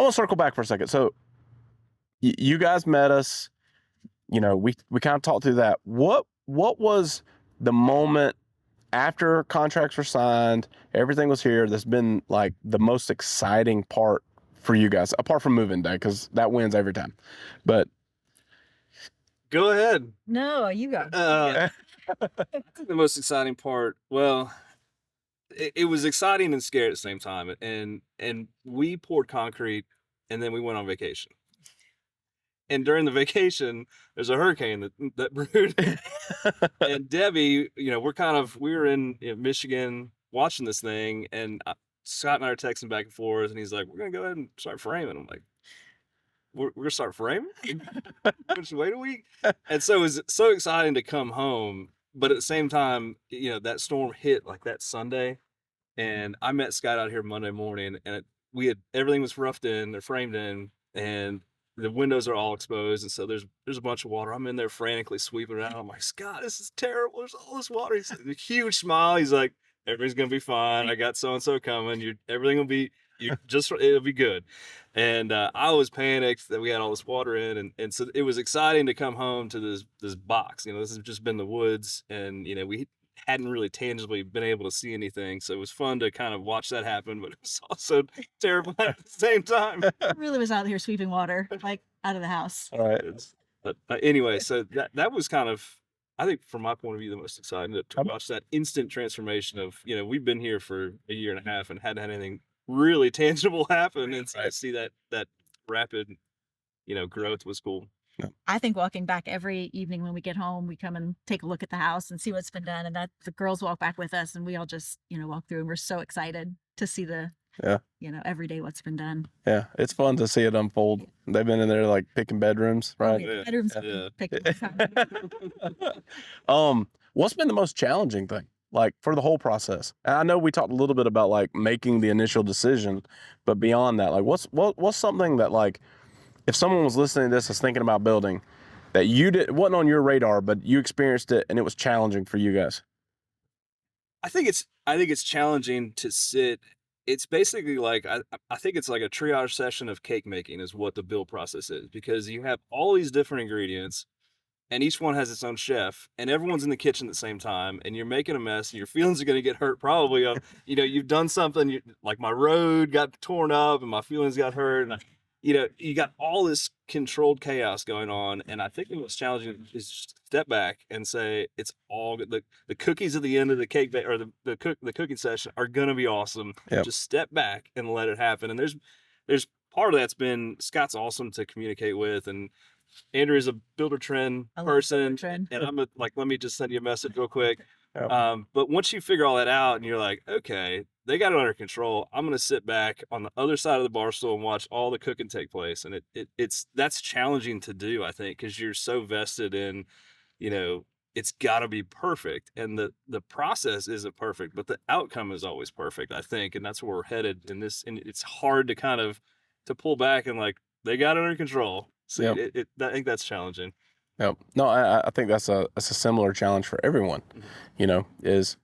I want to circle back for a second. So you guys met us, we kind of talked through that. What was the moment after contracts were signed, everything was here, that's been like the most exciting part for you guys, apart from moving day, because that wins every time? But go ahead. No, you go. The most exciting part, well, it was exciting and scary at the same time. And we poured concrete, and then we went on vacation. And during the vacation, there's a hurricane that brewed. And Debbie, we were in Michigan watching this thing, and Scott and I are texting back and forth, and he's like, "We're gonna go ahead and start framing." I'm like, "We're gonna start framing? Just wait a week." And so it was so exciting to come home, but at the same time, that storm hit like that Sunday, and I met Scott out here Monday morning, and everything was roughed in, they're framed in, and the windows are all exposed, and so there's a bunch of water. I'm in there frantically sweeping it out. I'm like, "Scott, this is terrible. There's all this water." He's a huge smile. He's like, "Everything's gonna be fine. I got so and so coming. Everything will be it'll be good." And I was panicked that we had all this water in, and so it was exciting to come home to this box. This has just been the woods, and we hadn't really tangibly been able to see anything. So it was fun to kind of watch that happen, but it was also terrible at the same time. I really was out here sweeping water, like out of the house. all right. But anyway, so that was kind of, I think from my point of view, the most exciting to watch that instant transformation of, we've been here for a year and a half and hadn't had anything really tangible happen. And so to see that rapid, growth was cool. I think walking back every evening when we get home, we come and take a look at the house and see what's been done. And that the girls walk back with us, and we all just, walk through, and we're so excited to see every day what's been done. Yeah, it's fun to see it unfold. They've been in there like picking bedrooms, right? Oh, yeah. Bedrooms. Yeah. What's been the most challenging thing, like, for the whole process? And I know we talked a little bit about like making the initial decision, but beyond that, like what's something that, like, if someone was listening to this, is thinking about building, that wasn't on your radar, but you experienced it and it was challenging for you guys? I think it's challenging to sit. It's basically like, I think it's like a triage session of cake making is what the build process is, because you have all these different ingredients, and each one has its own chef, and everyone's in the kitchen at the same time, and you're making a mess, and your feelings are going to get hurt probably. You've done something, like my road got torn up and my feelings got hurt, and you got all this controlled chaos going on. And I think what's challenging is just step back and say, it's all good. The cookies at the end of the cake or the cooking session are going to be awesome. Yep. Just step back and let it happen. And there's part of that's been, Scott's awesome to communicate with, and Andrew is a builder trend person. And I'm let me just send you a message real quick. Yep. But once you figure all that out and you're like, okay, they got it under control, I'm going to sit back on the other side of the bar stool and watch all the cooking take place. And that's challenging to do, I think, because you're so vested in, it's got to be perfect. And the process isn't perfect, but the outcome is always perfect, I think. And that's where we're headed in this. And it's hard to kind of to pull back and like, they got it under control. So Yep. I think that's challenging. Yep. No, I think that's a similar challenge for everyone. Is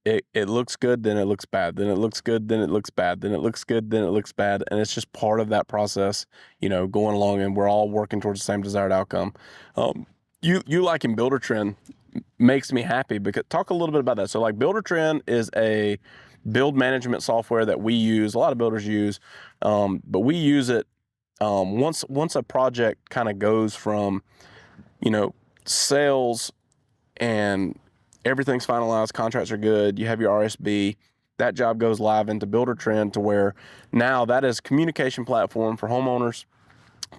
it looks good, then it looks bad, then it looks good, then it looks bad, then it looks good, then it looks bad, and it's just part of that process, going along, and we're all working towards the same desired outcome. You liking Builder Trend makes me happy, because talk a little bit about that. So, like, Builder Trend is a build management software that we use, a lot of builders use, but we use it once a project kind of goes from sales and everything's finalized, contracts are good, you have your RSB, that job goes live into Builder Trend, to where now that is communication platform for homeowners,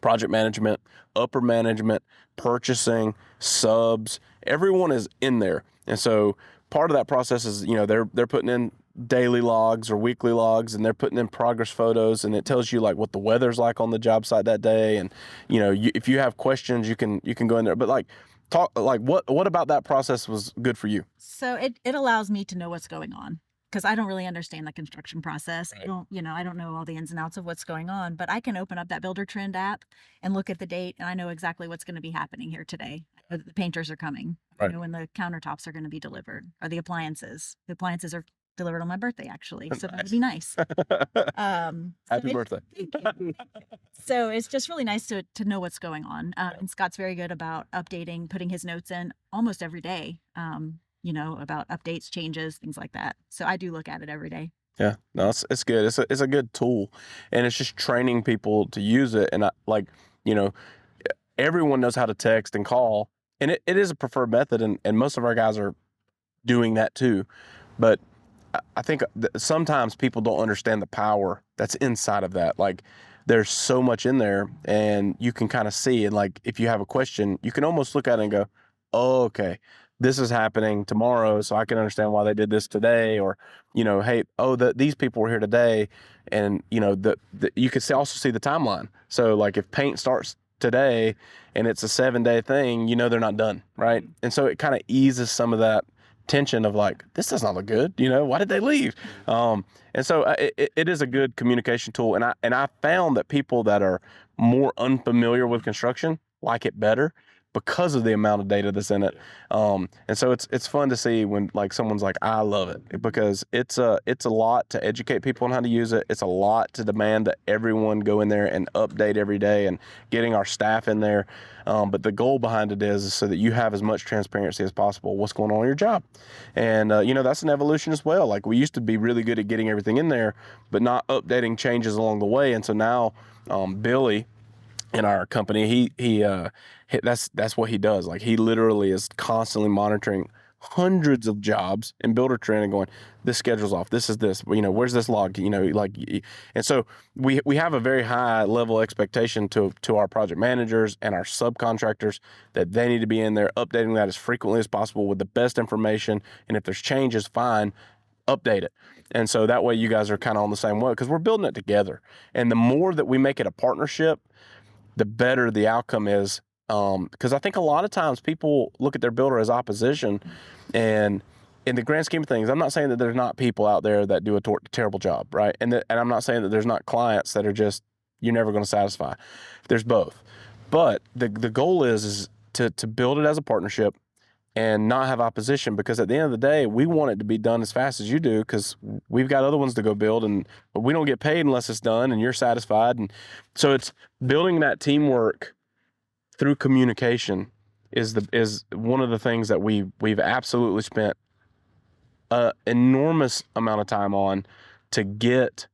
project management, upper management, purchasing, subs, everyone is in there. And so part of that process is, they're putting in daily logs or weekly logs, and they're putting in progress photos, and it tells you like what the weather's like on the job site that day. And, if you have questions, you can go in there. But like, talk, like, what about that process was good for you? So it allows me to know what's going on, because I don't really understand the construction process. Right. I don't know all the ins and outs of what's going on, but I can open up that Builder Trend app and look at the date, and I know exactly what's going to be happening here today. I know that the painters are coming. Right. I know when the countertops are going to be delivered, or the appliances. The appliances are delivered on my birthday, actually. So that would Nice. be nice. Happy birthday. Thank you. So it's just really nice to know what's going on. And Scott's very good about updating, putting his notes in almost every day, about updates, changes, things like that. So I do look at it every day. Yeah, no, it's good. It's a good tool, and it's just training people to use it. And everyone knows how to text and call, and it is a preferred method, and most of our guys are doing that too. But I think sometimes people don't understand the power that's inside of that. Like, there's so much in there, and you can kind of see, and like, if you have a question, you can almost look at it and go, oh, okay, this is happening tomorrow, so I can understand why they did this today. Or, hey, these people were here today. And, you can also see the timeline. So like, if paint starts today and it's a 7-day thing, they're not done, right? And so it kind of eases some of that tension of like, this does not look good, why did they leave? And so it is a good communication tool. And I found that people that are more unfamiliar with construction like it better because of the amount of data that's in it. And so it's fun to see when like someone's like, I love it, because it's a lot to educate people on how to use it. It's a lot to demand that everyone go in there and update every day, and getting our staff in there. But the goal behind it is so that you have as much transparency as possible what's going on in your job. And, that's an evolution as well. Like, we used to be really good at getting everything in there, but not updating changes along the way. And so now Billy in our company, that's what he does. Like, he literally is constantly monitoring hundreds of jobs in Builder Trend and going, this schedule's off. This is this. Where's this log? And so we have a very high level expectation to our project managers and our subcontractors that they need to be in there updating that as frequently as possible with the best information. And if there's changes, fine, update it. And so that way you guys are kind of on the same way, because we're building it together. And the more that we make it a partnership, the better the outcome is. Because I think a lot of times people look at their builder as opposition, and in the grand scheme of things, I'm not saying that there's not people out there that do a terrible job, right? And I'm not saying that there's not clients that are just, you're never going to satisfy. There's both. But the goal is to build it as a partnership and not have opposition, because at the end of the day, we want it to be done as fast as you do, because we've got other ones to go build, but we don't get paid unless it's done and you're satisfied. And so it's building that teamwork through communication is one of the things that we've absolutely spent an enormous amount of time on to get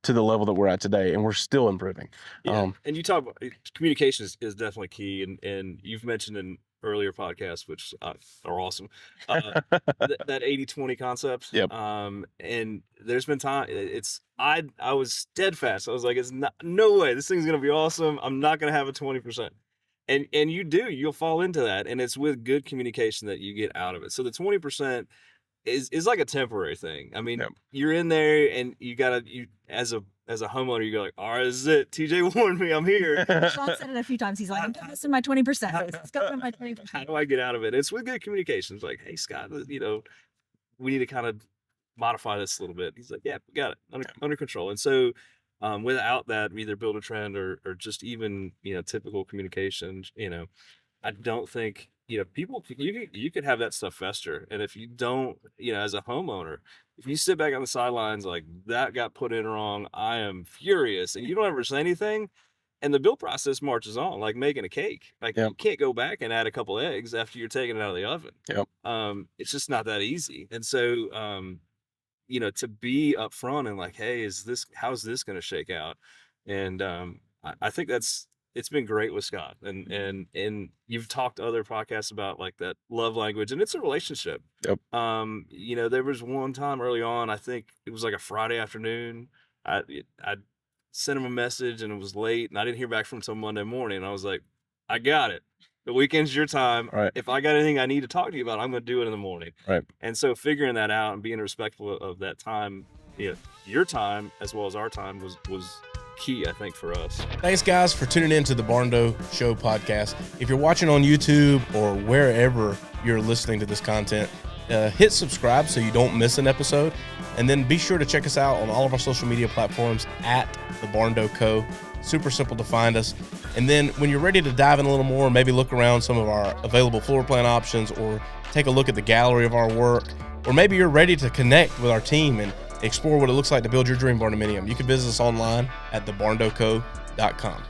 to the level that we're at today, and we're still improving. Yeah. And you talk about communication is definitely key, and you've mentioned in earlier podcasts, which are awesome, that 80-20 concept. Yep. And there's been time I was steadfast. I was like, it's no way this thing's gonna be awesome. I'm not gonna have a 20%. And you'll fall into that, and it's with good communication that you get out of it. So the 20% is like a temporary thing. I mean, Yep. You're in there, and you as a homeowner, you go like, all right, this is it. TJ warned me, I'm here. Sean said it a few times. He's like, I'm doing this in my 20%. Let's go in my 20%. How do I get out of it? It's with good communication. It's like, hey, Scott, we need to kind of modify this a little bit. He's like, yeah, we got it under control. And so without that, either Build a Trend or just even, typical communication, I don't think, people, you could have that stuff fester. And if you don't, as a homeowner, if you sit back on the sidelines like, that got put in wrong, I am furious, and you don't ever say anything, and the build process marches on like making a cake. Like, Yep. You can't go back and add a couple eggs after you're taking it out of the oven. Yep. It's just not that easy. And so, to be upfront and like, hey, how's this going to shake out? And I think it's been great with Scott, and you've talked to other podcasts about like that love language, and it's a relationship. Yep. There was one time early on, I think it was like a Friday afternoon. I sent him a message, and it was late, and I didn't hear back from him until Monday morning. And I was like, I got it. The weekend's your time. Right. If I got anything I need to talk to you about, I'm going to do it in the morning. Right. And so figuring that out and being respectful of that time, your time as well as our time was key, I think, for us. Thanks, guys, for tuning in to the Barndo Show podcast. If you're watching on YouTube or wherever you're listening to this content, hit subscribe so you don't miss an episode. And then be sure to check us out on all of our social media platforms at the Barndo Co. Super simple to find us. And then when you're ready to dive in a little more, maybe look around some of our available floor plan options or take a look at the gallery of our work, or maybe you're ready to connect with our team and explore what it looks like to build your dream barndominium, you can visit us online at thebarndoco.com.